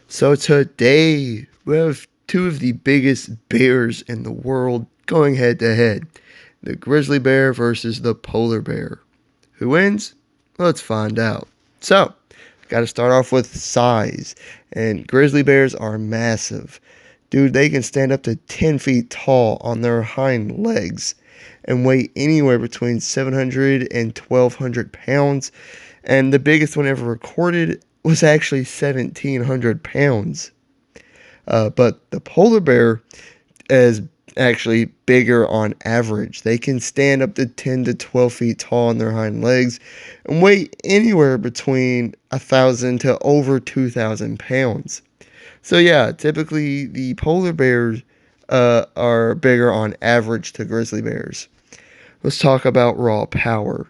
So today we have two of the biggest bears in the world going head to head. The grizzly bear versus the polar bear. Who wins? Let's find out. So, got to start off with size. And grizzly bears are massive. Dude, they can stand up to 10 feet tall on their hind legs and weigh anywhere between 700 and 1,200 pounds. And the biggest one ever recorded was actually 1,700 pounds. But the polar bear is actually bigger on average. They can stand up to 10 to 12 feet tall on their hind legs and weigh anywhere between 1,000 to over 2,000 pounds. So, yeah, typically the polar bears are bigger on average to grizzly bears. Let's talk about raw power.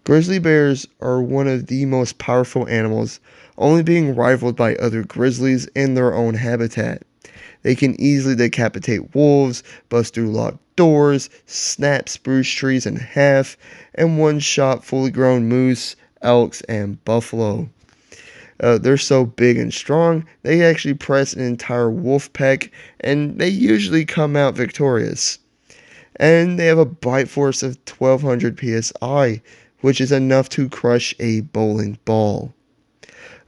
Grizzly bears are one of the most powerful animals, only being rivaled by other grizzlies in their own habitat. They can easily decapitate wolves, bust through locked doors, snap spruce trees in half, and one-shot fully grown moose, elks, and buffalo. They're so big and strong, they actually press an entire wolf pack, and they usually come out victorious. And they have a bite force of 1200 psi, which is enough to crush a bowling ball.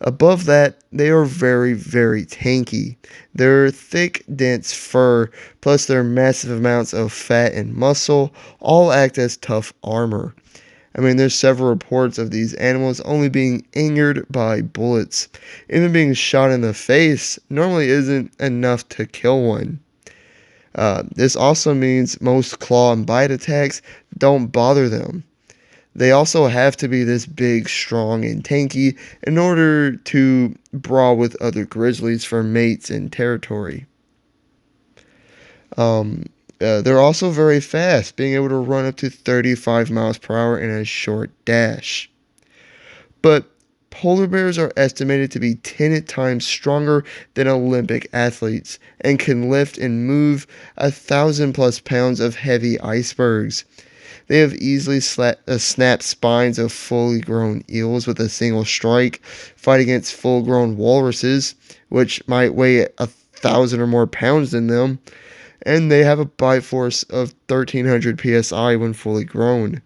Above that, they are very, very tanky. Their thick, dense fur, plus their massive amounts of fat and muscle, all act as tough armor. I mean, there's several reports of these animals only being injured by bullets. Even being shot in the face normally isn't enough to kill one. This also means most claw and bite attacks don't bother them. They also have to be this big, strong, and tanky in order to brawl with other grizzlies for mates and territory. They're also very fast, being able to run up to 35 miles per hour in a short dash. But polar bears are estimated to be 10 times stronger than Olympic athletes and can lift and move 1,000+ pounds of heavy icebergs. They have easily snapped spines of fully grown eels with a single strike, fight against full grown walruses, which might weigh 1,000 or more pounds than them, and they have a bite force of 1,300 psi when fully grown.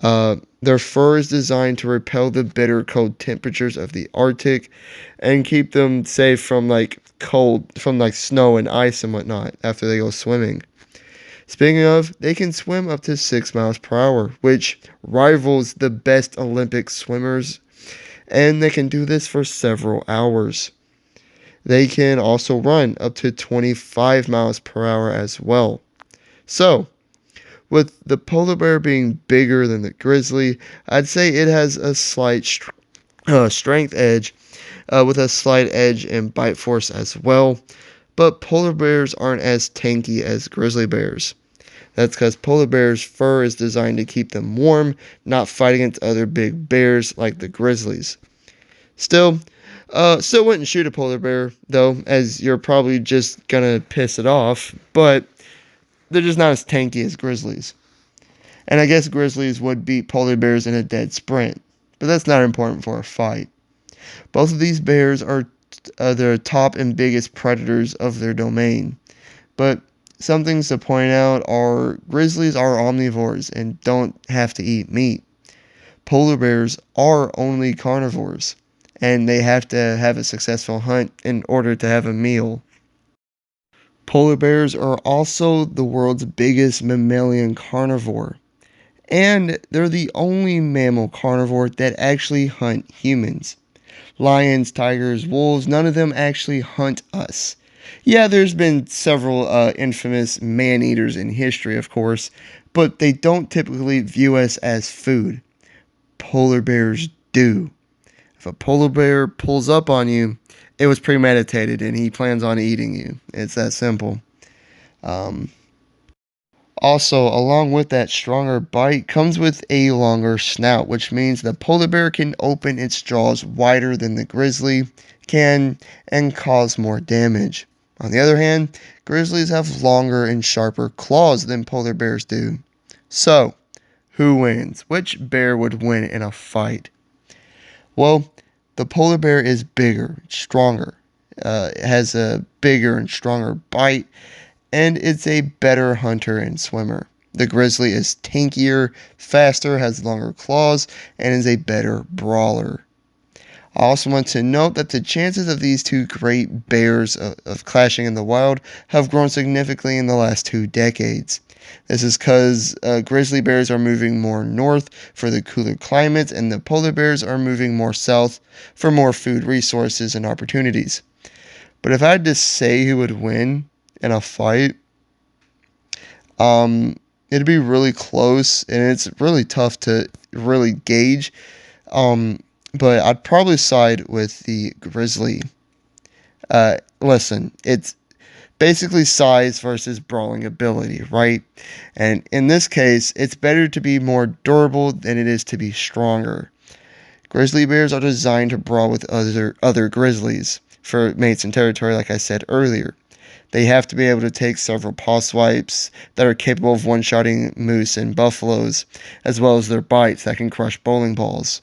Their fur is designed to repel the bitter cold temperatures of the Arctic and keep them safe from snow and ice and whatnot after they go swimming. Speaking of, they can swim up to 6 miles per hour, which rivals the best Olympic swimmers, and they can do this for several hours. They can also run up to 25 miles per hour as well. So, with the polar bear being bigger than the grizzly, I'd say it has a slight strength edge, with a slight edge in bite force as well. But polar bears aren't as tanky as grizzly bears. That's because polar bears' fur is designed to keep them warm, not fight against other big bears like the grizzlies. Still wouldn't shoot a polar bear, though, as you're probably just gonna piss it off, but they're just not as tanky as grizzlies. And I guess grizzlies would beat polar bears in a dead sprint, but that's not important for a fight. Both of these bears are the top and biggest predators of their domain. But some things to point out are grizzlies are omnivores and don't have to eat meat. Polar bears are only carnivores, and they have to have a successful hunt in order to have a meal. Polar bears are also the world's biggest mammalian carnivore, and they're the only mammal carnivore that actually hunt humans. Lions, tigers, wolves, none of them actually hunt us. Yeah, there's been several infamous man-eaters in history, of course, but they don't typically view us as food. Polar bears do. If a polar bear pulls up on you, it was premeditated and he plans on eating you. It's that simple. Um, Also, along with that stronger bite comes with a longer snout, which means the polar bear can open its jaws wider than the grizzly can and cause more damage. On the other hand, grizzlies have longer and sharper claws than polar bears do. So, who wins? Which bear would win in a fight? Well, The polar bear is bigger, stronger, it has a bigger and stronger bite, and it's a better hunter and swimmer. The grizzly is tankier, faster, has longer claws, and is a better brawler. I also want to note that the chances of these two great bears of clashing in the wild have grown significantly in the last 2 decades. This is because grizzly bears are moving more north for the cooler climates, and the polar bears are moving more south for more food resources and opportunities. But if I had to say who would win in a fight, it'd be really close, and it's really tough to really gauge. Um, but I'd probably side with the grizzly. Listen, it's basically size versus brawling ability, right? And in this case, it's better to be more durable than it is to be stronger. Grizzly bears are designed to brawl with other grizzlies for mates and territory, like I said earlier. They have to be able to take several paw swipes that are capable of one-shotting moose and buffaloes, as well as their bites that can crush bowling balls.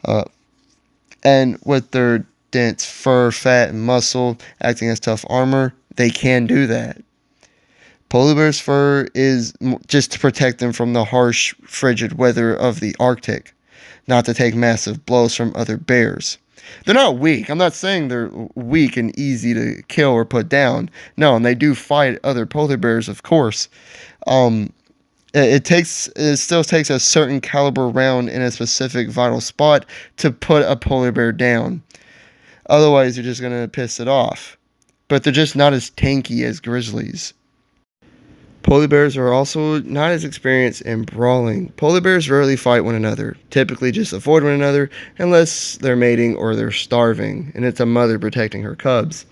Uh, and with their dense fur, fat, and muscle acting as tough armor, they can do that. Polar bear's fur is just to protect them from the harsh, frigid weather of the Arctic, not to take massive blows from other bears. They're not weak. I'm not saying they're weak and easy to kill or put down. No, and they do fight other polar bears, of course. Um, it still takes a certain caliber round in a specific vital spot to put a polar bear down. Otherwise, you're just gonna piss it off. But they're just not as tanky as grizzlies. Polar bears are also not as experienced in brawling. Polar bears rarely fight one another, typically just avoid one another unless they're mating or they're starving, and it's a mother protecting her cubs.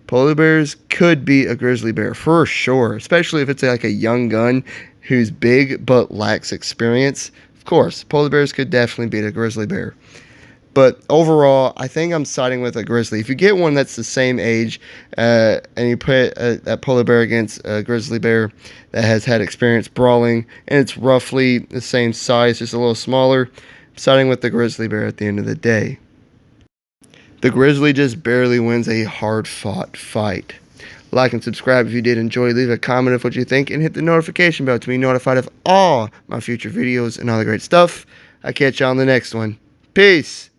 Polar bears could beat a grizzly bear for sure, especially if it's like a young gun who's big but lacks experience. Of course, polar bears could definitely beat a grizzly bear. But overall, I think I'm siding with a grizzly. If you get one that's the same age, and you put a polar bear against a grizzly bear that has had experience brawling, and it's roughly the same size, just a little smaller, I'm siding with the grizzly bear at the end of the day. The grizzly just barely wins a hard-fought fight. Like and subscribe if you did enjoy. Leave a comment of what you think, and hit the notification bell to be notified of all my future videos and all the great stuff. I'll catch you on the next one. Peace!